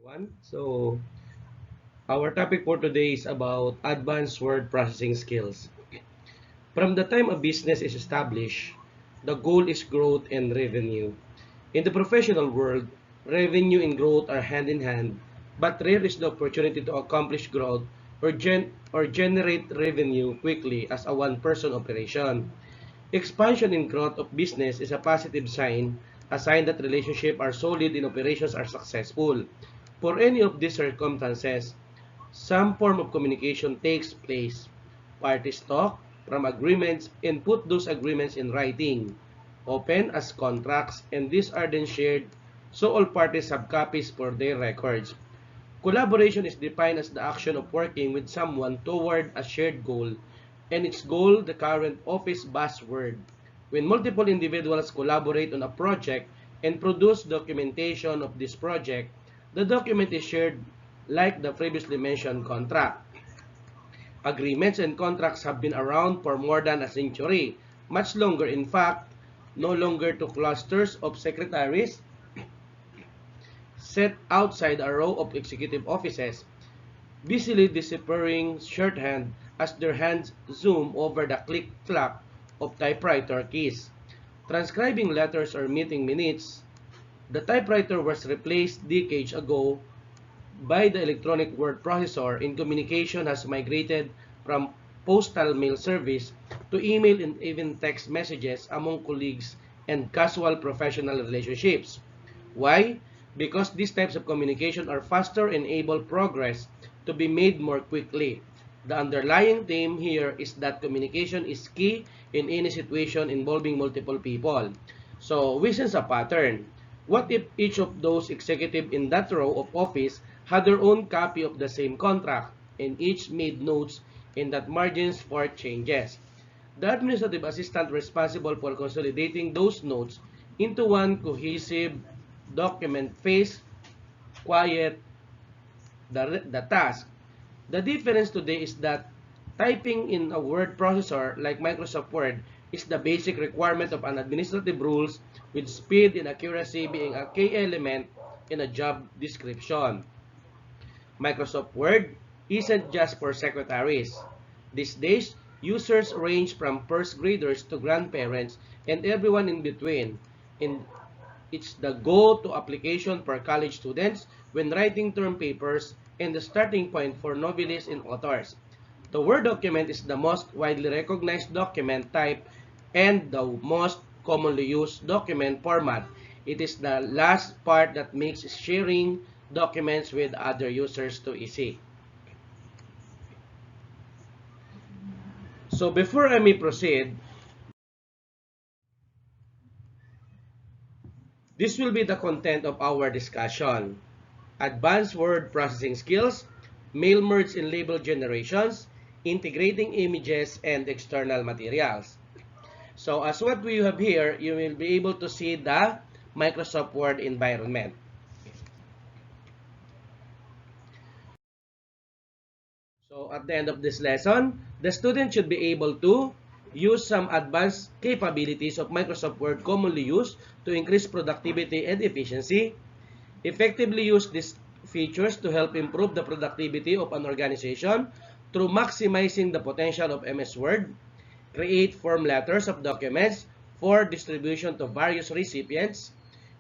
everyone. Our topic for today is about advanced word processing skills. From the time a business is established, the goal is growth and revenue. In the professional world, revenue and growth are hand in hand, but rare is the opportunity to accomplish growth or generate revenue quickly as a one-person operation. Expansion and growth of business is a positive sign, a sign that relationships are solid and operations are successful. For any of these circumstances, some form of communication takes place. Parties talk from agreements and put those agreements in writing, open as contracts, and these are then shared so all parties have copies for their records. Collaboration is defined as the action of working with someone toward a shared goal, and its goal, the current office buzzword. When multiple individuals collaborate on a project and produce documentation of this project, the document is shared like the previously mentioned contract. Agreements and contracts have been around for more than a century, much longer in fact, no longer to clusters of secretaries set outside a row of executive offices, busily deciphering shorthand as their hands zoom over the click-clack of typewriter keys. Transcribing letters or meeting minutes, the typewriter was replaced decades ago by the electronic word processor, and communication has migrated from postal mail service to email and even text messages among colleagues and casual professional relationships. Why? Because these types of communication are faster and enable progress to be made more quickly. The underlying theme here is that communication is key in any situation involving multiple people. So, we sense a pattern. What if each of those executives in that row of office had their own copy of the same contract and each made notes in that margins for changes? The administrative assistant responsible for consolidating those notes into one cohesive document face quiet the task. The difference today is that typing in a word processor like Microsoft Word is the basic requirement of an administrative rules, with speed and accuracy being a key element in a job description. Microsoft Word isn't just for secretaries. These days, users range from first graders to grandparents and everyone in between. And it's the go-to application for college students when writing term papers and the starting point for novelists and authors. The Word document is the most widely recognized document type and the most commonly used document format. It is the last part that makes sharing documents with other users too easy. So before I may proceed, this will be the content of our discussion. Advanced word processing skills, mail merge and label generations, integrating images and external materials. So as what we have here, you will be able to see the Microsoft Word environment. So at the end of this lesson, the student should be able to use some advanced capabilities of Microsoft Word commonly used to increase productivity and efficiency, effectively use these features to help improve the productivity of an organization through maximizing the potential of MS Word, create form letters of documents for distribution to various recipients,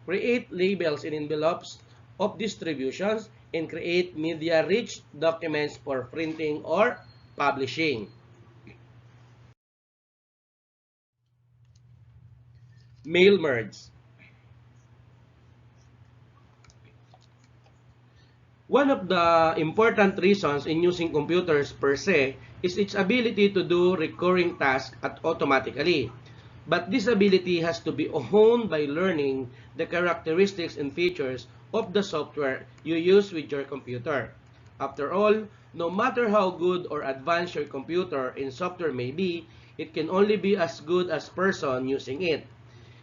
create labels in envelopes of distributions, and create media-rich documents for printing or publishing. Mail merge. One of the important reasons in using computers per se is its ability to do recurring tasks automatically. But this ability has to be honed by learning the characteristics and features of the software you use with your computer. After all, no matter how good or advanced your computer and software may be, it can only be as good as person using it.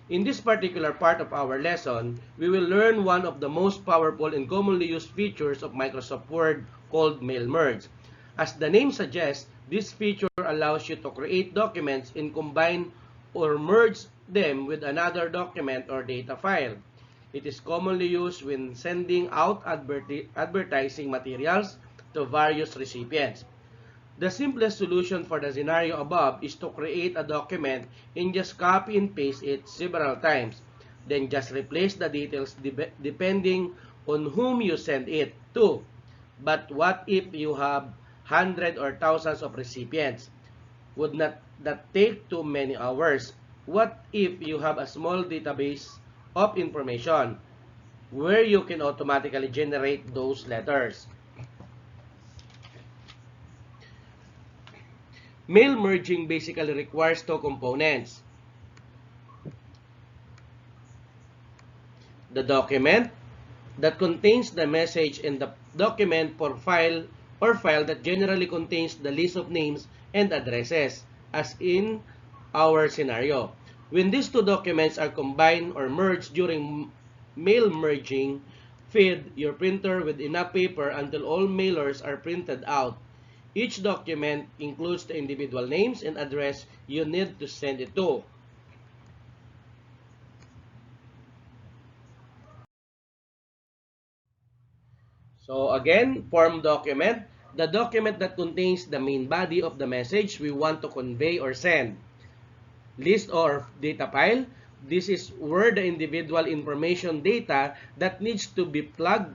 In this particular part of our lesson, we will learn one of the most powerful and commonly used features of Microsoft Word called Mail Merge. As the name suggests, this feature allows you to create documents and combine or merge them with another document or data file. It is commonly used when sending out advertising materials to various recipients. The simplest solution for the scenario above is to create a document and just copy and paste it several times. Then just replace the details depending on whom you send it to. But what if you have hundreds or thousands of recipients? Would not that take too many hours? What if you have a small database of information where you can automatically generate those letters? Mail merging basically requires two components: the document that contains the message and the document for file or file that generally contains the list of names and addresses, as in our scenario. When these two documents are combined or merged during mail merging, feed your printer with enough paper until all mailers are printed out. Each document includes the individual names and address you need to send it to. So again, form document, the document that contains the main body of the message we want to convey or send. List or data file, this is where the individual information data that needs to be plugged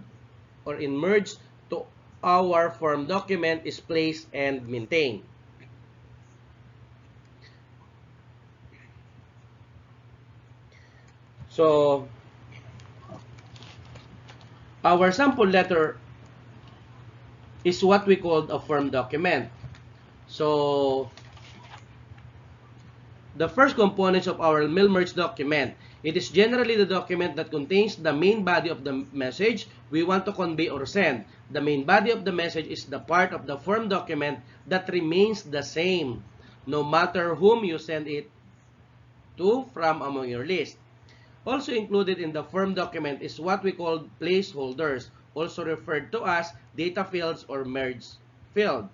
or merged to our form document is placed and maintained. So, our sample letter is what we call a form document. So, the first components of our mail merge document, it is generally the document that contains the main body of the message we want to convey or send. The main body of the message is the part of the form document that remains the same, no matter whom you send it to from among your list. Also included in the form document is what we call placeholders, also referred to as data fields or merge field.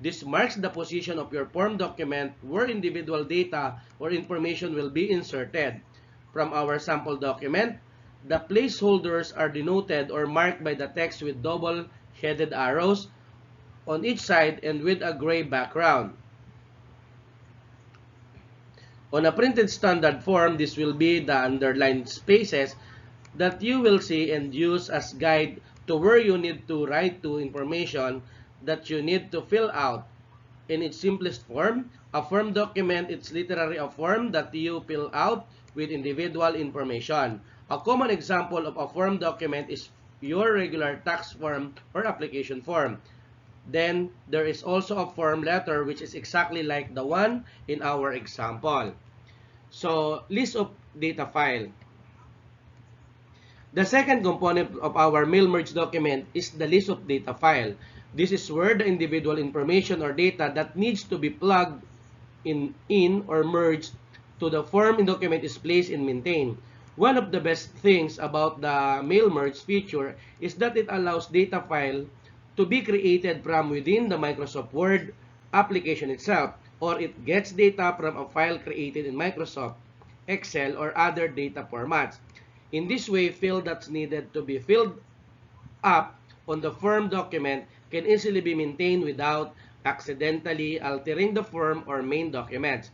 This marks the position of your form document where individual data or information will be inserted. From our sample document, the placeholders are denoted or marked by the text with double-headed arrows on each side and with a gray background. On a printed standard form, this will be the underlined spaces that you will see and use as guide to where you need to write to information that you need to fill out. In its simplest form, a form document is literally a form that you fill out with individual information. A common example of a form document is your regular tax form or application form. Then, there is also a form letter which is exactly like the one in our example. So, list of data file. The second component of our mail merge document is the list of data file. This is where the individual information or data that needs to be plugged in or merged to the form in document is placed and maintained. One of the best things about the mail merge feature is that it allows data file to be created from within the Microsoft Word application itself, or it gets data from a file created in Microsoft Excel or other data formats. In this way, field that's needed to be filled up on the form document can easily be maintained without accidentally altering the form or main documents.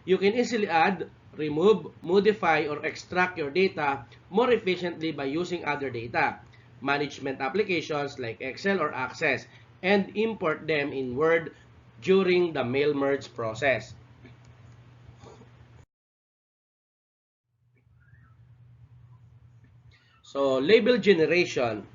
You can easily add, remove, modify, or extract your data more efficiently by using other data management applications like Excel or Access and import them in Word during the mail merge process. So, label generation.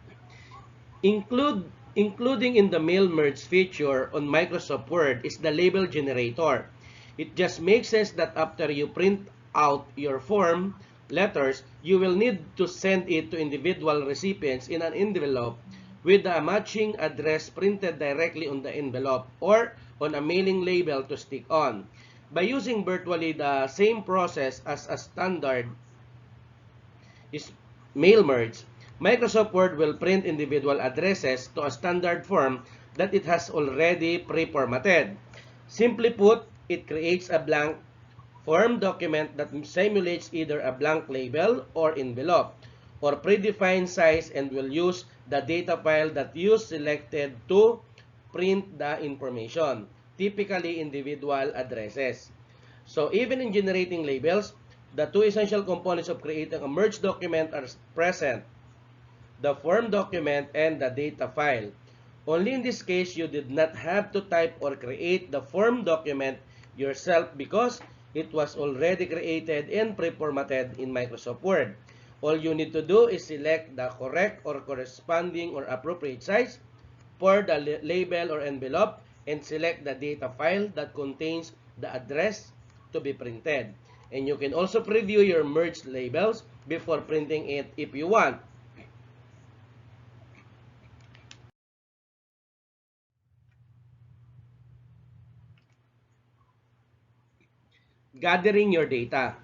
Including in the mail merge feature on Microsoft Word is the label generator. It just makes sense that after you print out your form letters, you will need to send it to individual recipients in an envelope with the matching address printed directly on the envelope or on a mailing label to stick on. By using virtually the same process as a standard is mail merge, Microsoft Word will print individual addresses to a standard form that it has already pre-formatted. Simply put, it creates a blank form document that simulates either a blank label or envelope. or predefined size and will use the data file that you selected to print the information, typically individual addresses. So even in generating labels, the two essential components of creating a merged document are present: the form document and the data file. Only in this case, you did not have to type or create the form document yourself because it was already created and pre-formatted in Microsoft Word. All you need to do is select the correct or corresponding or appropriate size for the label or envelope and select the data file that contains the address to be printed. And you can also preview your merged labels before printing it if you want. Gathering your data.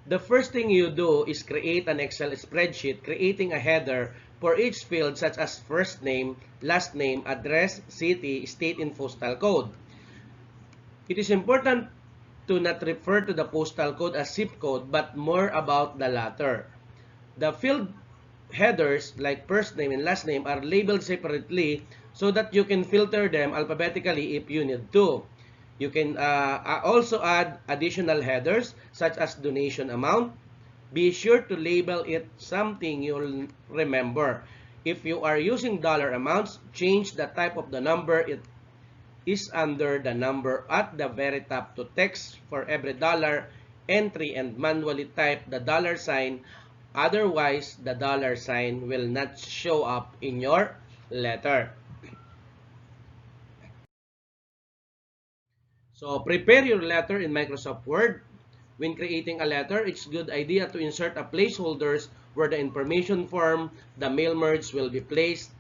The first thing you do is create an Excel spreadsheet, creating a header for each field such as first name, last name, address, city, state, and postal code. It is important to not refer to the postal code as zip code, but more about the latter. The field headers, like first name and last name, are labeled separately so that you can filter them alphabetically if you need to. You can also add additional headers such as donation amount. Be sure to label it something you'll remember. If you are using dollar amounts, change the type of the number it is under the number at the very top to text for every dollar entry and manually type the dollar sign. Otherwise, the dollar sign will not show up in your letter. So prepare your letter in Microsoft Word. When creating a letter, it's a good idea to insert a placeholders where the information form, the mail merge will be placed.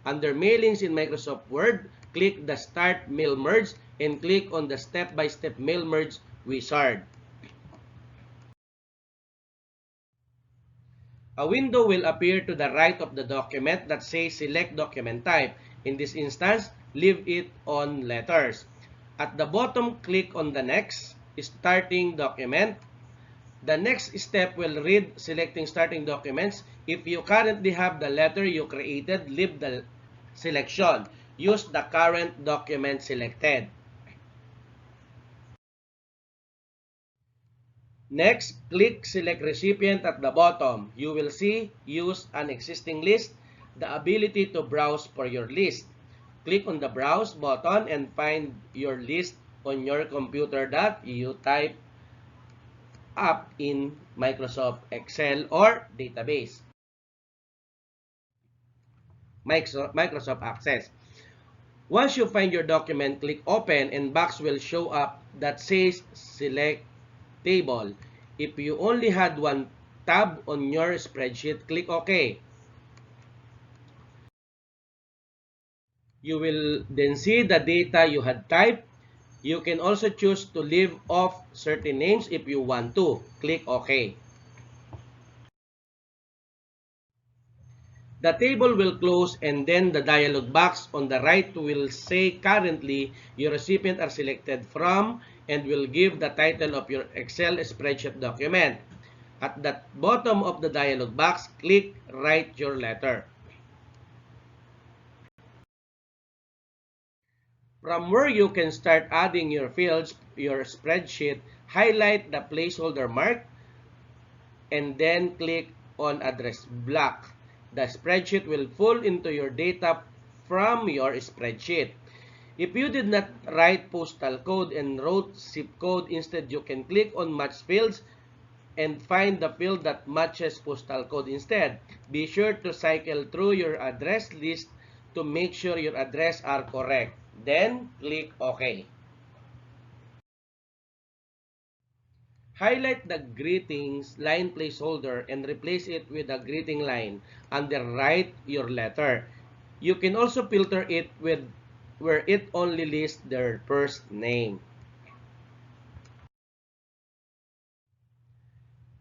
Under Mailings in Microsoft Word, click the Start Mail Merge and click on the Step-by-Step Mail Merge wizard. A window will appear to the right of the document that says Select Document Type. In this instance, leave it on Letters. At the bottom, click on the Next, Starting Document. The next step will read Selecting Starting Documents. If you currently have the letter you created, leave the selection. Use the current document selected. Next, click Select Recipient at the bottom. You will see Use an existing list, the ability to browse for your list. Click on the Browse button and find your list on your computer that you type up in Microsoft Excel or database. Microsoft Access. Once you find your document, click Open and box will show up that says Select Table. If you only had one tab on your spreadsheet, click OK. You will then see the data you had typed. You can also choose to leave off certain names if you want to. Click OK. The table will close and then the dialog box on the right will say currently your recipient are selected from and will give the title of your Excel spreadsheet document. At the bottom of the dialog box, click Write Your Letter. From where you can start adding your fields, your spreadsheet, highlight the placeholder mark and then click on Address Block. The spreadsheet will pull into your data from your spreadsheet. If you did not write postal code and wrote zip code, instead you can click on Match Fields and find the field that matches postal code instead. Be sure to cycle through your address list to make sure your address are correct. Then, click OK. Highlight the greetings line placeholder and replace it with a greeting line under Write Your Letter. You can also filter it with where it only lists their first name.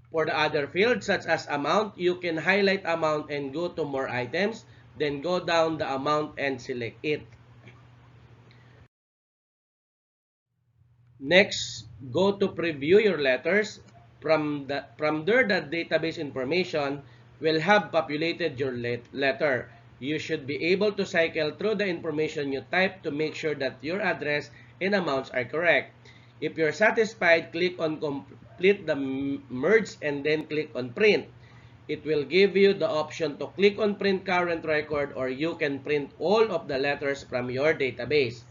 For the other fields such as amount, you can highlight amount and go to more items, then go down the amount and select it. Next, go to preview your letters. From there, the database information, will have populated your letter. You should be able to cycle through the information you type to make sure that your address and amounts are correct. If you're satisfied, click on complete the merge and then click on print. It will give you the option to click on print current record, or you can print all of the letters from your database.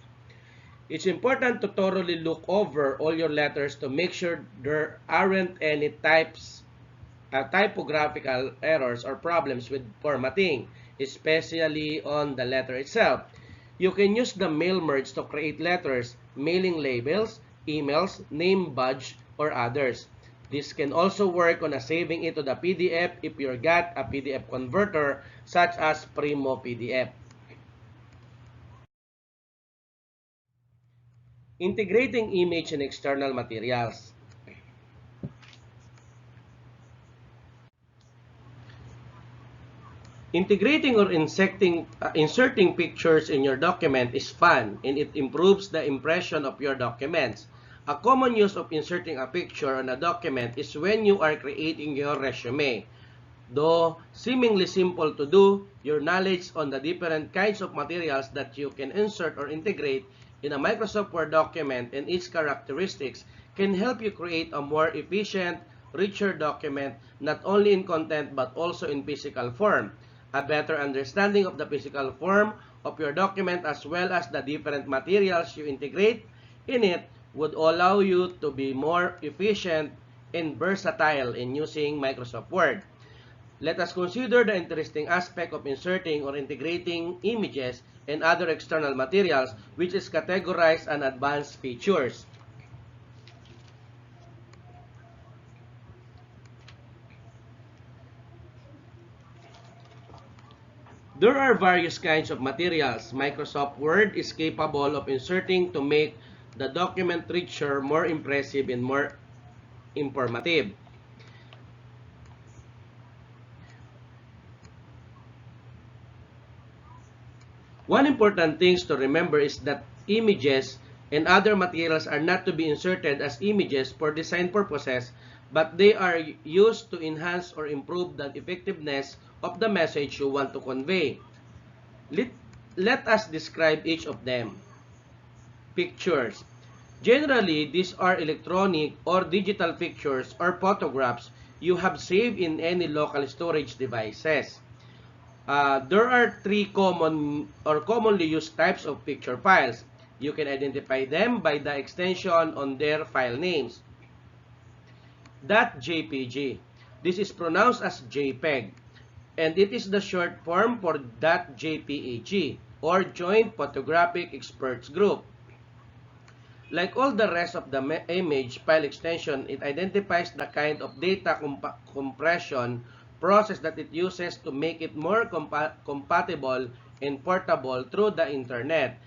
It's important to thoroughly look over all your letters to make sure there aren't any typographical errors or problems with formatting, especially on the letter itself. You can use the mail merge to create letters, mailing labels, emails, name badge, or others. This can also work on saving it to the PDF if you got a PDF converter such as Primo PDF. Integrating image and external materials. Integrating or inserting pictures in your document is fun, and it improves the impression of your documents. A common use of inserting a picture on a document is when you are creating your resume. Though seemingly simple to do, your knowledge on the different kinds of materials that you can insert or integrate in a Microsoft Word document and its characteristics can help you create a more efficient, richer document, not only in content but also in physical form. A better understanding of the physical form of your document as well as the different materials you integrate in it would allow you to be more efficient and versatile in using Microsoft Word. Let us consider the interesting aspect of inserting or integrating images and other external materials, which is categorized as advanced features. There are various kinds of materials Microsoft Word is capable of inserting to make the document richer, more impressive, and more informative. One important thing to remember is that images and other materials are not to be inserted as images for design purposes, but they are used to enhance or improve the effectiveness of the message you want to convey. Let us describe each of them. Pictures. Generally, these are electronic or digital pictures or photographs you have saved in any local storage devices. There are three common or commonly used types of picture files. You can identify them by the extension on their file names. .jpg. This is pronounced as JPEG, and it is the short form for .jpeg or Joint Photographic Experts Group. Like all the rest of the image file extension, it identifies the kind of data compression process that it uses to make it more compatible and portable through the internet.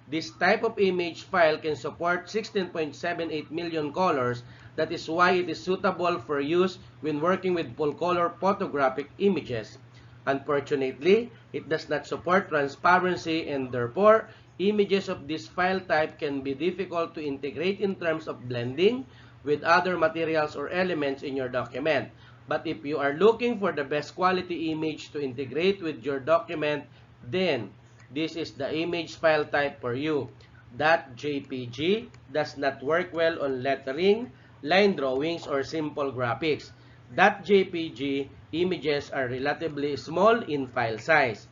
This type of image file can support 16.78 million colors. That is why it is suitable for use when working with full-color photographic images. Unfortunately, it does not support transparency, and therefore, images of this file type can be difficult to integrate in terms of blending with other materials or elements in your document. But if you are looking for the best quality image to integrate with your document, then this is the image file type for you. .jpg does not work well on lettering, line drawings, or simple graphics. .jpg images are relatively small in file size.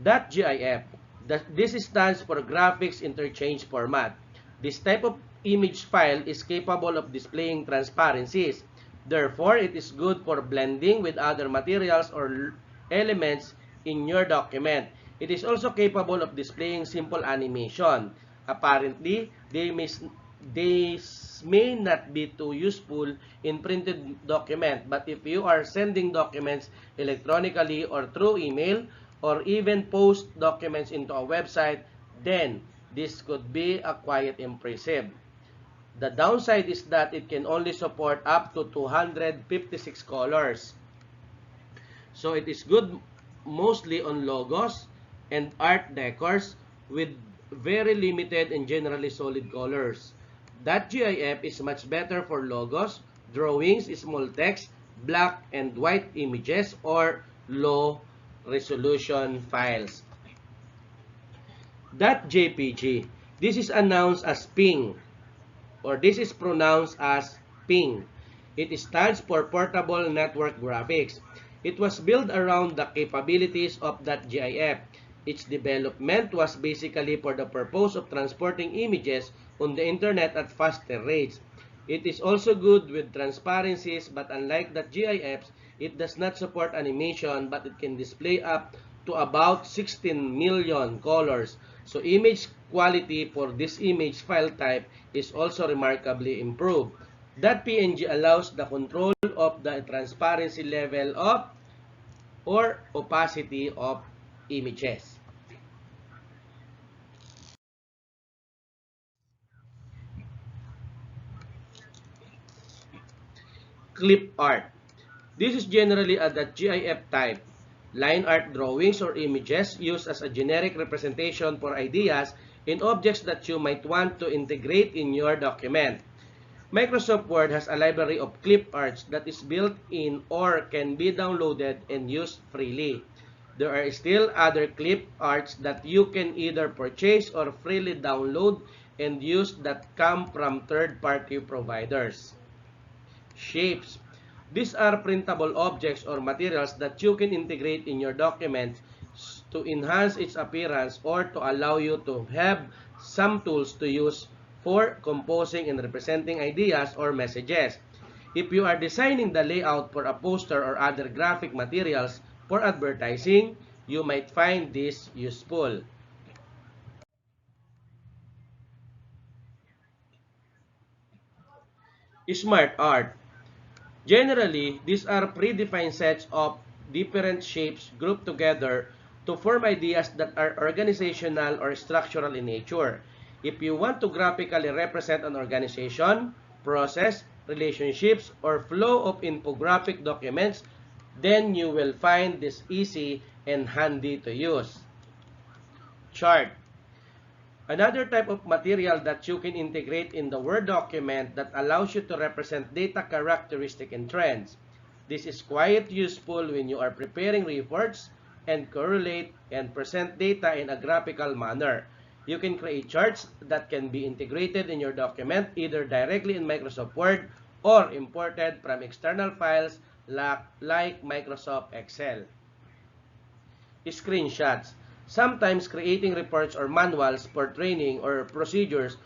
.gif. This stands for Graphics Interchange Format. This type of image file is capable of displaying transparencies. Therefore, it is good for blending with other materials or elements in your document. It is also capable of displaying simple animation. Apparently, they may not be too useful in printed document, but if you are sending documents electronically or through email, or even post documents into a website, then this could be quite impressive. The downside is that it can only support up to 256 colors. So it is good mostly on logos and art decors with very limited and generally solid colors. .gif is much better for logos, drawings, small text, black and white images, or low resolution files. .jpg. This is announced as PNG, or this is pronounced as PNG. It stands for Portable Network Graphics. It was built around the capabilities of .gif. Its development was basically for the purpose of transporting images on the internet at faster rates. It is also good with transparencies, but unlike the GIFs, it does not support animation, but it can display up to about 16 million colors. So image quality for this image file type is also remarkably improved. That PNG allows the control of the transparency level of or opacity of images. Clip art. This is generally a GIF type. Line art drawings or images used as a generic representation for ideas and objects that you might want to integrate in your document. Microsoft Word has a library of clip arts that is built in or can be downloaded and used freely. There are still other clip arts that you can either purchase or freely download and use that come from third-party providers. Shapes. These are printable objects or materials that you can integrate in your document to enhance its appearance or to allow you to have some tools to use for composing and representing ideas or messages. If you are designing the layout for a poster or other graphic materials for advertising, you might find this useful. Smart art. Generally, these are predefined sets of different shapes grouped together to form ideas that are organizational or structural in nature. If you want to graphically represent an organization, process, relationships, or flow of infographic documents, then you will find this easy and handy to use. Chart. Another type of material that you can integrate in the Word document that allows you to represent data characteristic and trends. This is quite useful when you are preparing reports and correlate and present data in a graphical manner. You can create charts that can be integrated in your document either directly in Microsoft Word or imported from external files like Microsoft Excel. Screenshots. Sometimes creating reports or manuals for training or procedures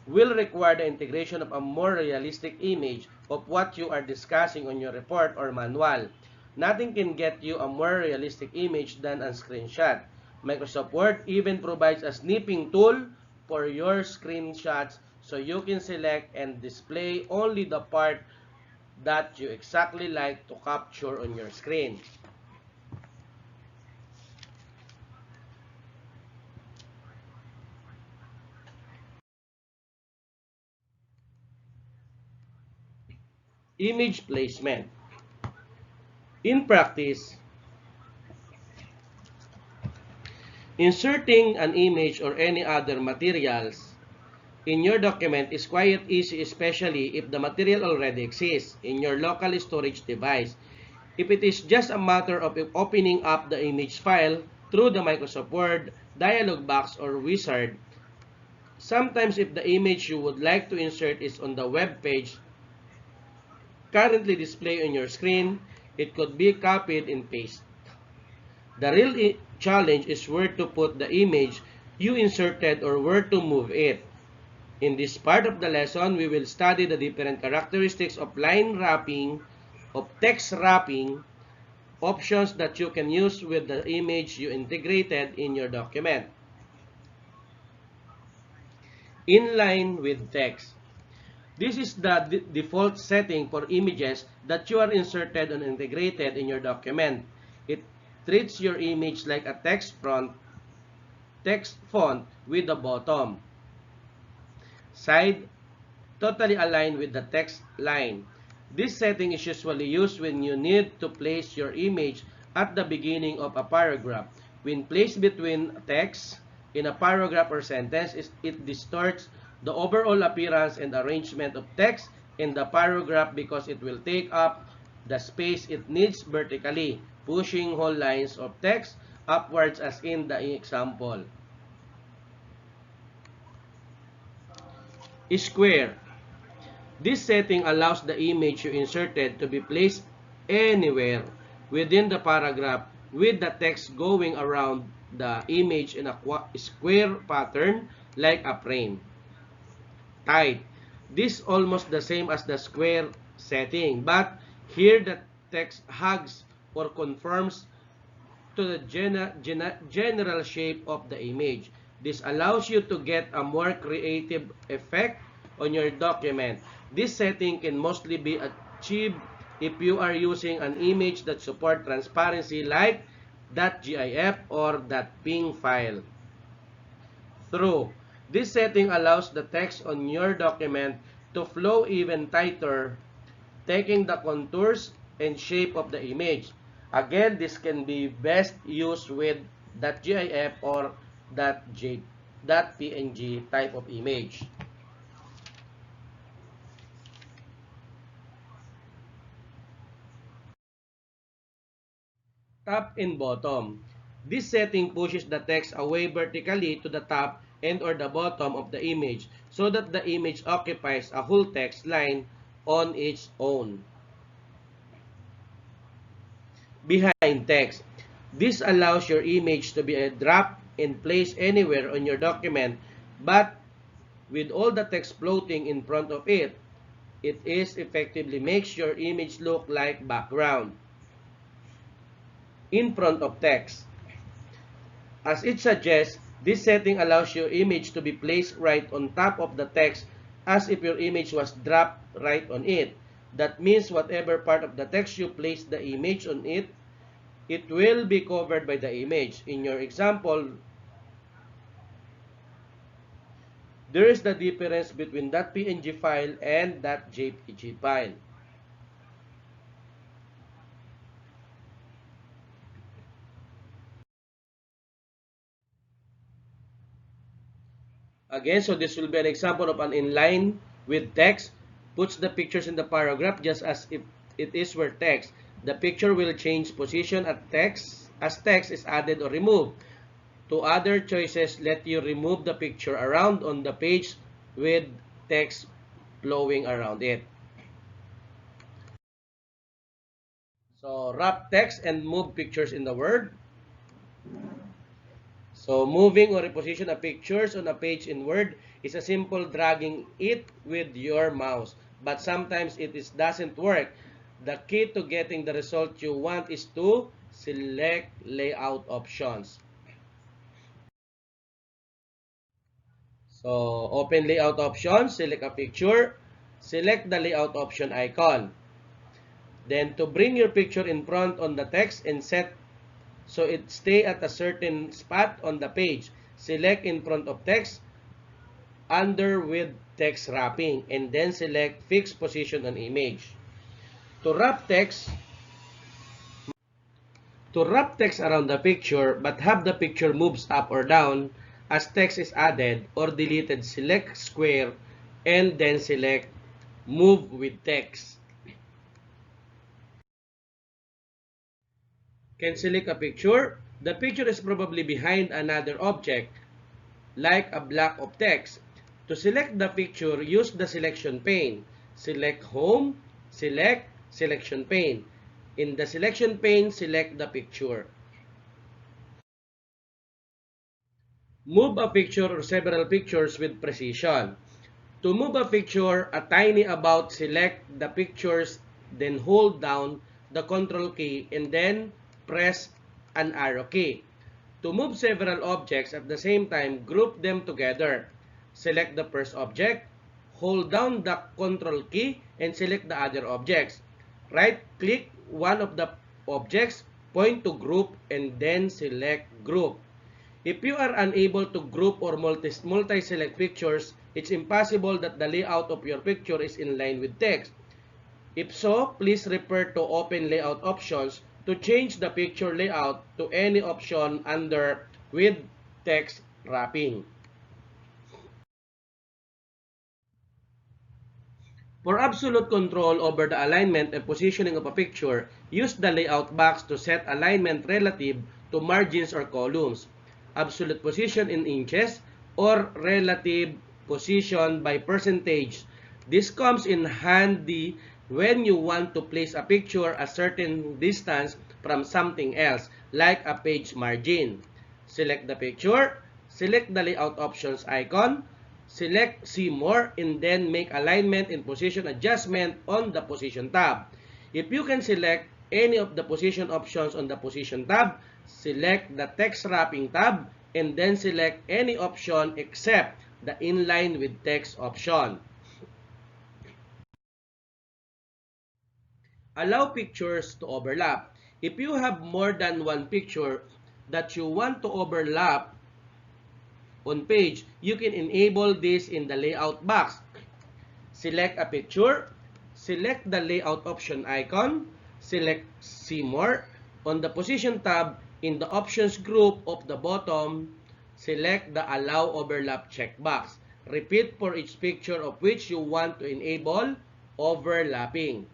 will require the integration of a more realistic image of what you are discussing on your report or manual. Nothing can get you a more realistic image than a screenshot. Microsoft Word even provides a snipping tool for your screenshots so you can select and display only the part that you exactly like to capture on your screen. Image placement. In practice, inserting an image or any other materials in your document is quite easy, especially if the material already exists in your local storage device. If it is just a matter of opening up the image file through the Microsoft Word dialog box or wizard, sometimes if the image you would like to insert is on the web page currently displayed on your screen, it could be copied and pasted. The real challenge is where to put the image you inserted or where to move it. In this part of the lesson, we will study the different characteristics of line wrapping, of text wrapping, options that you can use with the image you integrated in your document. Inline with text. This is the default setting for images that you are inserted and integrated in your document. It treats your image like a text font with the bottom side totally aligned with the text line. This setting is usually used when you need to place your image at the beginning of a paragraph. When placed between text in a paragraph or sentence, it distorts the overall appearance and arrangement of text in the paragraph because it will take up the space it needs vertically, pushing whole lines of text upwards as in the example. Square. This setting allows the image you inserted to be placed anywhere within the paragraph with the text going around the image in a square pattern like a frame. Tight. This is almost the same as the square setting, but here the text hugs or conforms to the general shape of the image. This allows you to get a more creative effect on your document. This setting can mostly be achieved if you are using an image that supports transparency like .gif or .png file. Through. This setting allows the text on your document to flow even tighter, taking the contours and shape of the image. Again, this can be best used with .gif or .png type of image. Top and bottom. This setting pushes the text away vertically to the top and or the bottom of the image so that the image occupies a whole text line on its own. Behind text. This allows your image to be dropped and placed anywhere on your document, but with all the text floating in front of it, it is effectively makes your image look like background in front of text. As it suggests, this setting allows your image to be placed right on top of the text as if your image was dropped right on it. That means whatever part of the text you place the image on it, it will be covered by the image. In your example, there is the difference between that .png file and that .jpg file. Again, so this will be an example of an inline with text. Puts the pictures in the paragraph just as if it is where text. The picture will change position at text as text is added or removed. To other choices, let you remove the picture around on the page with text flowing around it. So, wrap text and move pictures in the Word. So, moving or reposition a pictures on a page in Word is a simple dragging it with your mouse. But sometimes it doesn't work. The key to getting the result you want is to select layout options. So, open layout options, select a picture, select the layout option icon. Then, to bring your picture in front on the text and set so it stay at a certain spot on the page, select in front of text, under with text wrapping, and then select fixed position on image. To wrap text around the picture but have the picture moves up or down as text is added or deleted, select square and then select move with text. Can select a picture. The picture is probably behind another object like a block of text. To select the picture, use the selection pane. Select home, select selection pane. In the selection pane, select the picture. Move a picture or several pictures with precision. To move a picture a tiny about, select the pictures, then hold down the control key and then press an arrow key. To move several objects at the same time, group them together. Select the first object, hold down the control key, and select the other objects. Right-click one of the objects, point to group, and then select group. If you are unable to group or multi-select pictures, it's impossible that the layout of your picture is in line with text. If so, please refer to Open Layout Options to change the picture layout to any option under with text wrapping. For absolute control over the alignment and positioning of a picture, use the layout box to set alignment relative to margins or columns, absolute position in inches, or relative position by percentage. This comes in handy when you want to place a picture a certain distance from something else, like a page margin. Select the picture, select the layout options icon, select See More, and then make alignment and position adjustment on the Position tab. If you can select any of the position options on the Position tab, select the Text Wrapping tab, and then select any option except the Inline with Text option. Allow pictures to overlap. If you have more than one picture that you want to overlap on page, you can enable this in the layout box. Select a picture, select the layout option icon, select See More. On the Position tab, in the Options group of the bottom, select the Allow Overlap checkbox. Repeat for each picture of which you want to enable overlapping.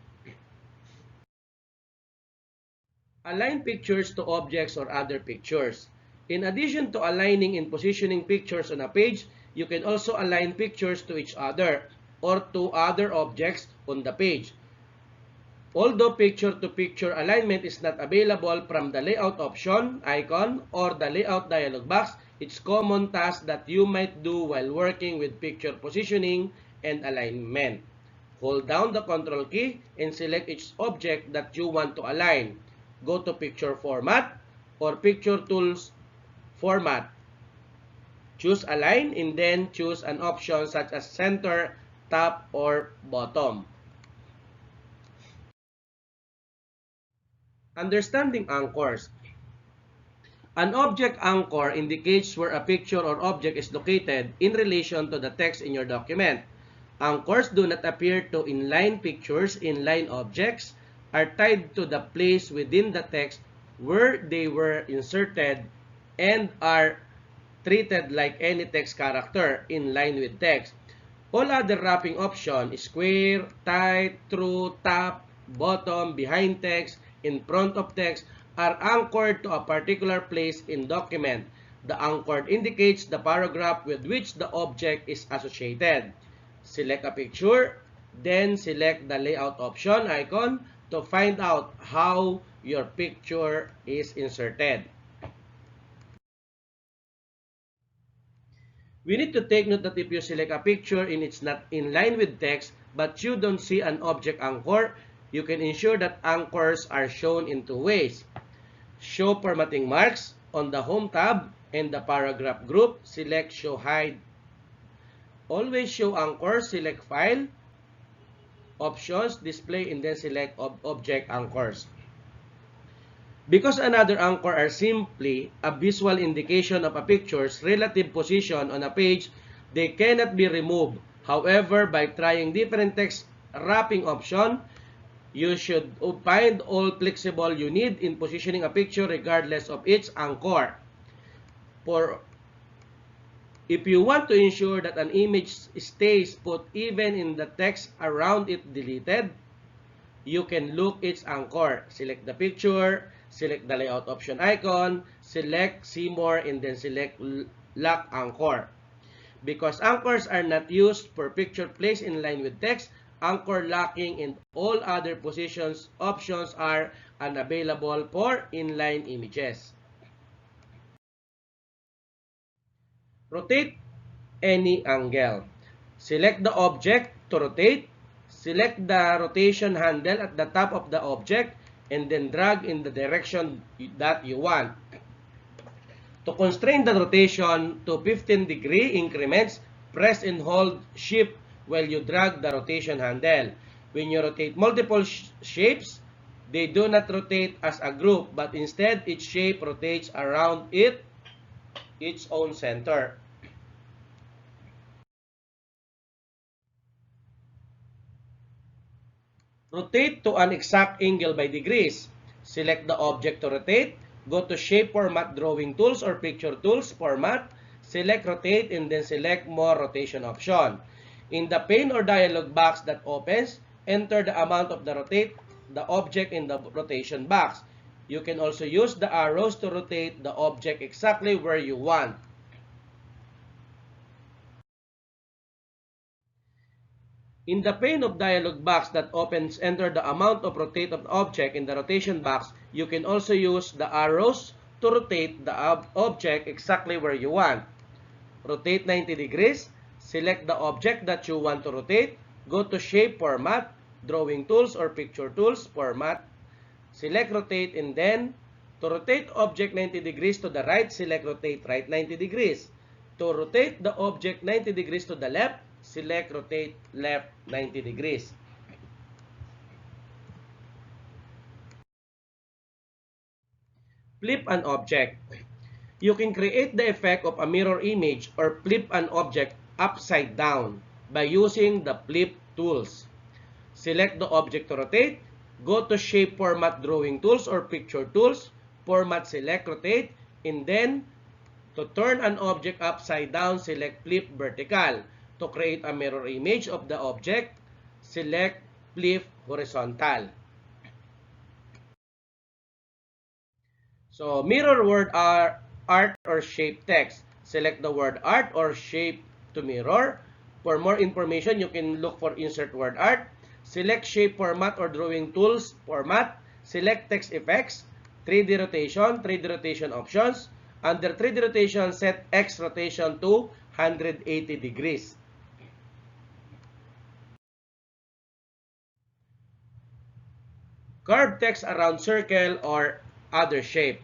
Align pictures to objects or other pictures. In addition to aligning and positioning pictures on a page, you can also align pictures to each other or to other objects on the page. Although picture-to-picture alignment is not available from the layout option icon or the layout dialog box, it's common task that you might do while working with picture positioning and alignment. Hold down the Control key and select each object that you want to align. Go to Picture Format or Picture Tools Format. Choose Align and then choose an option such as Center, Top, or Bottom. Understanding anchors. An object anchor indicates where a picture or object is located in relation to the text in your document. Anchors do not appear to inline pictures. Inline objects are tied to the place within the text where they were inserted and are treated like any text character in line with text. All other wrapping options, square, tight, through, top, bottom, behind text, in front of text, are anchored to a particular place in document. The anchored indicates the paragraph with which the object is associated. Select a picture, then select the layout option icon to find out how your picture is inserted. We need to take note that if you select a picture and it's not in line with text, but you don't see an object anchor, you can ensure that anchors are shown in two ways. Show formatting marks on the Home tab and the paragraph group, select Show Hide. Always show anchors, select File, Options, Display, and then select Object Anchors. Because another anchor are simply a visual indication of a picture's relative position on a page, they cannot be removed. However, by trying different text wrapping option, you should find all flexible you need in positioning a picture regardless of its anchor. If you want to ensure that an image stays put even in the text around it deleted, you can look its anchor. Select the picture, select the layout option icon, select See More, and then select Lock Anchor. Because anchors are not used for picture placed in line with text, anchor locking and all other positions options are unavailable for inline images. Rotate any angle. Select the object to rotate. Select the rotation handle at the top of the object and then drag in the direction that you want. To constrain the rotation to 15-degree increments, press and hold Shift while you drag the rotation handle. When you rotate multiple shapes, they do not rotate as a group, but instead each shape rotates around its own center. Rotate to an exact angle by degrees. Select the object to rotate. Go to Shape Format, Drawing Tools, or Picture Tools Format. Select Rotate and then select More Rotation option. In the pane or dialog box that opens, enter the amount of the rotate the object in the rotation box. You can also use the arrows to rotate the object exactly where you want. In the pane of dialog box that opens, enter the amount of rotate of the object in the rotation box. You can also use the arrows to rotate the object exactly where you want. Rotate 90 degrees. Select the object that you want to rotate. Go to Shape Format, Drawing Tools or Picture Tools, Format. Select Rotate, and then to rotate object 90 degrees to the right, select Rotate Right 90 degrees. To rotate the object 90 degrees to the left, select Rotate Left 90 degrees. Flip an object. You can create the effect of a mirror image or flip an object upside down by using the flip tools. Select the object to rotate. Go to Shape Format, Drawing Tools or Picture Tools. Format, select Rotate. And then, to turn an object upside down, select Flip Vertical. To create a mirror image of the object, select Flip Horizontal. So, mirror word art or shape text. Select the word art or shape to mirror. For more information, you can look for insert word art. Select shape format or drawing tools format. Select text effects, 3D rotation options. Under 3D rotation, set X rotation to 180 degrees. Carve text around circle or other shape.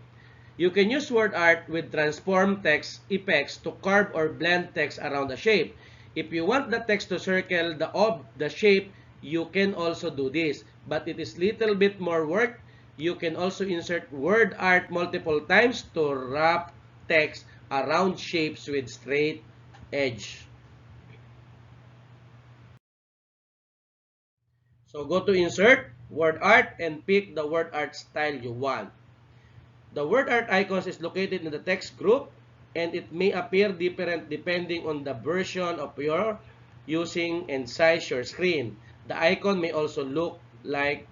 You can use word art with transform text effects to carve or blend text around a shape. If you want the text to circle the shape, you can also do this, but it is little bit more work. You can also insert word art multiple times to wrap text around shapes with straight edge. So go to insert word art and pick the word art style you want. The word art icons is located in the text group, and it may appear different depending on the version of your using and size your screen. The icon may also look like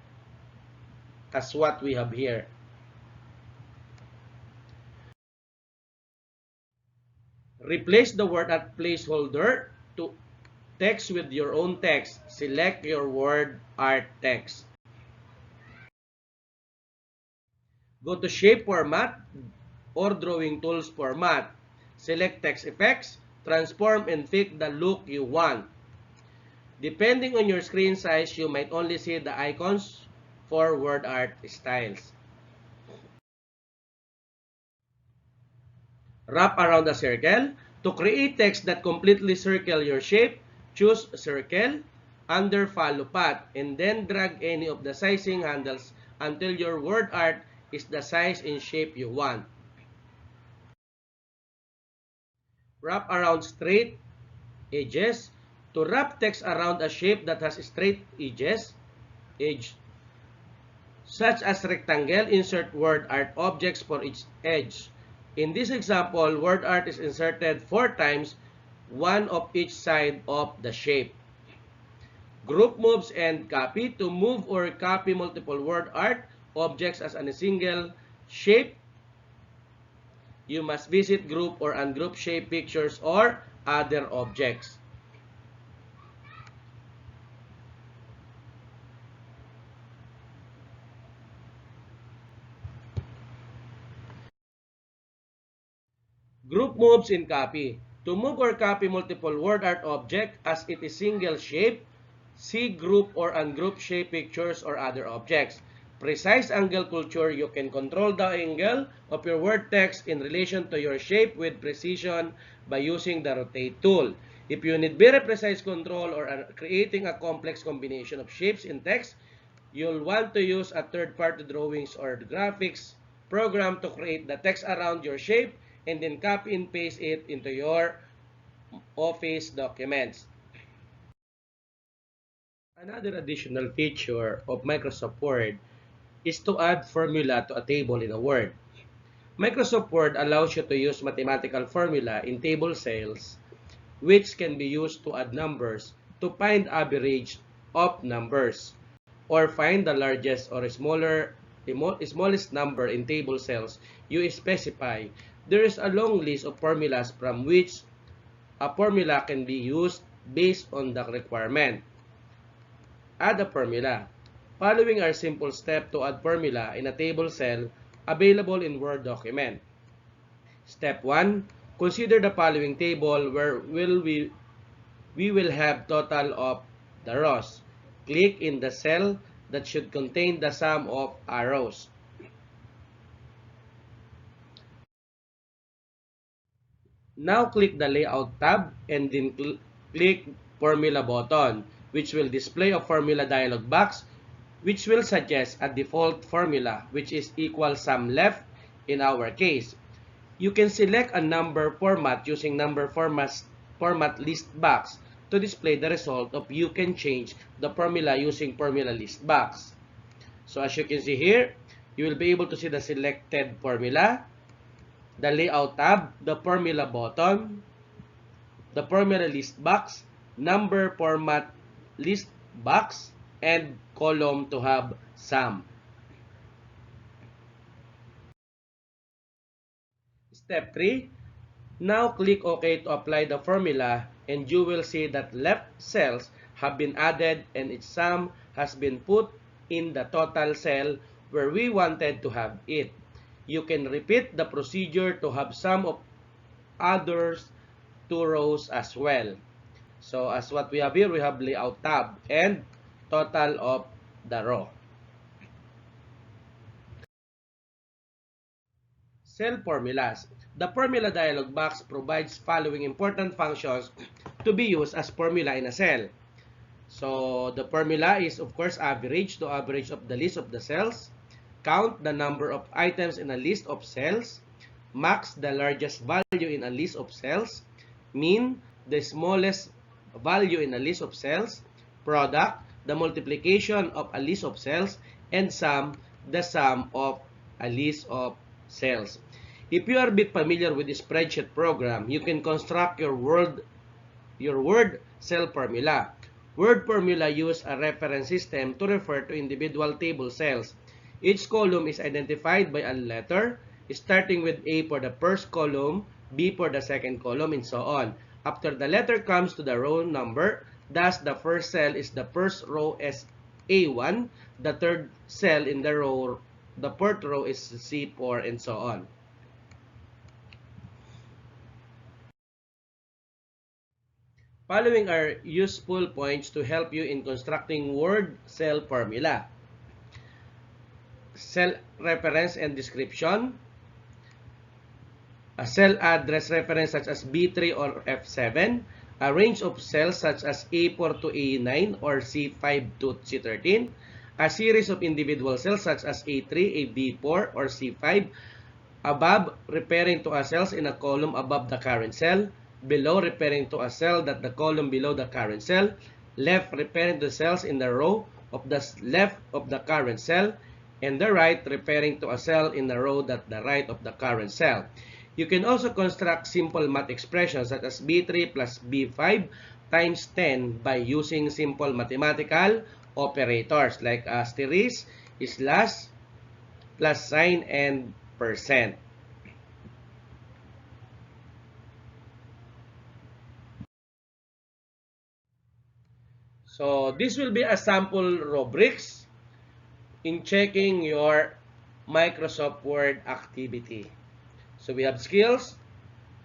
as what we have here. Replace the word art placeholder to text with your own text. Select your word art text. Go to Shape Format or Drawing Tools Format. Select Text Effects, transform and pick the look you want. Depending on your screen size, you might only see the icons for word art styles. Wrap around a circle. To create text that completely circle your shape, choose Circle under Follow Path and then drag any of the sizing handles until your word art is the size and shape you want. Wrap around straight edges. To wrap text around a shape that has straight edge, such as rectangle, insert word art objects for each edge. In this example, word art is inserted 4 times, one of each side of the shape. Group moves and copy. To move or copy multiple word art objects as a single shape, you must visit group or ungroup shape pictures or other objects. Group moves in copy. To move or copy multiple word art object as it is single shape, see group or ungroup shape pictures or other objects. Precise angle culture, you can control the angle of your word text in relation to your shape with precision by using the rotate tool. If you need very precise control or are creating a complex combination of shapes in text, you'll want to use a third-party drawings or graphics program to create the text around your shape and then copy and paste it into your Office documents. Another additional feature of Microsoft Word is to add formula to a table in a Word. Microsoft Word allows you to use mathematical formula in table cells, which can be used to add numbers, to find average of numbers or find the largest or smallest number in table cells you specify. There is a long list of formulas from which a formula can be used based on the requirement. Add a formula. Following are simple steps to add formula in a table cell available in Word document. Step 1. Consider the following table where we will have total of the rows. Click in the cell that should contain the sum of rows. Now click the Layout tab and then click Formula button, which will display a formula dialog box which will suggest a default formula which is equal sum left in our case. You can select a number format using number format list box to display the result of you can change the formula using formula list box. So as you can see here, you will be able to see the selected formula, the layout tab, the formula button, the formula list box, number format list box, and column to have sum. Step 3. Now click OK to apply the formula and you will see that left cells have been added and its sum has been put in the total cell where we wanted to have it. You can repeat the procedure to have sum of others two rows as well. So as what we have here, we have layout tab and total of the row. Cell formulas. The formula dialog box provides following important functions to be used as formula in a cell. So the formula is of course average, to average of the list of the cells, count the number of items in a list of cells, max the largest value in a list of cells, mean the smallest value in a list of cells, product the multiplication of a list of cells, and sum the sum of a list of cells. If you are a bit familiar with the spreadsheet program, you can construct your word cell formula. Word formula use a reference system to refer to individual table cells. Each column is identified by a letter, starting with A for the first column, B for the second column, and so on. After the letter comes to the row number, thus the first cell is the first row as A1, the third cell in the row, the fourth row is C4, and so on. Following are useful points to help you in constructing word cell formula. Cell reference and description. A cell address reference such as B3 or F7. A range of cells such as A4 to A9 or C5 to C13. A series of individual cells such as A3, AB4, or C5. Above, referring to a cells in a column above the current cell. Below, referring to a cell that the column below the current cell. Left, referring to cells in the row of the left of the current cell. And the right, referring to a cell in the row that the right of the current cell. You can also construct simple math expressions such as B3 plus B5 times 10 by using simple mathematical operators like asterisk, slash, plus sign, and percent. So this will be a sample rubrics in checking your Microsoft Word activity. So we have skills,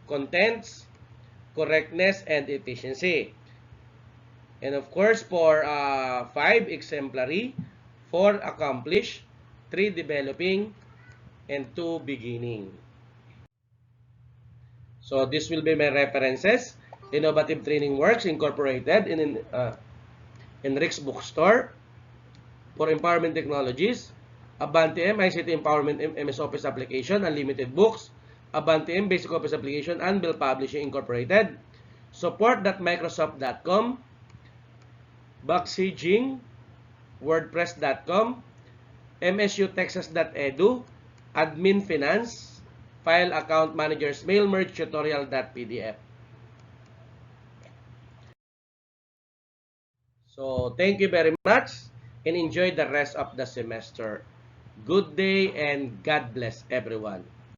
contents, correctness, and efficiency. And of course, for 5 exemplary, 4 accomplished, 3 developing, and 2 beginning. So this will be my references. Innovative Training Works Incorporated in Rick's Bookstore for Empowerment Technologies, Abante M ICT Empowerment MS Office Application, Unlimited Books, Abante M Basic Office Application, Anvil Publishing Incorporated, support.microsoft.com, Backsaging, WordPress.com, MSUTexas.edu, Admin Finance, File Account Manager's Mail Merge Tutorial.pdf. So, thank you very much and enjoy the rest of the semester. Good day and God bless everyone.